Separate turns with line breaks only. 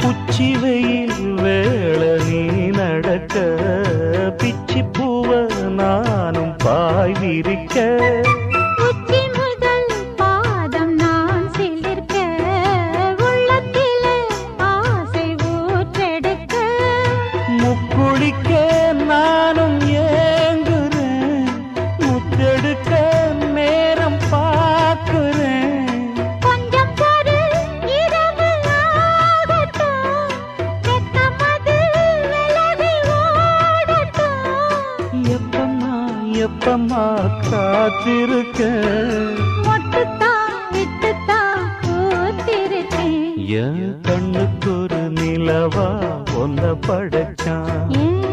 உச்சி வெயில் வேள நீ நடக்க பிச்சி பூவ நானும் பாய் விரிக்க
உச்சி முதல் பாதம் நான் சிலிர்க்க உள்ளத்திலே ஆசை ஊற்றெடுக்க
முக்குளிக்க நானும் ஏங்குறேன் முத்தெடுக்க நேரம் பார்க்கிறேன்
கொஞ்சம் பொறு இரவு ஆகட்டும் வெக்கமது விலகி ஓடட்டும்
எப்பமா காத்திருக்க
மொட்டுத்தான் விட்டுத்தான் பூத்திருக்கேன்
என் கண்ணுக்கு ஒரு நிலவா ஒன்ன படைச்சான்
ஏன்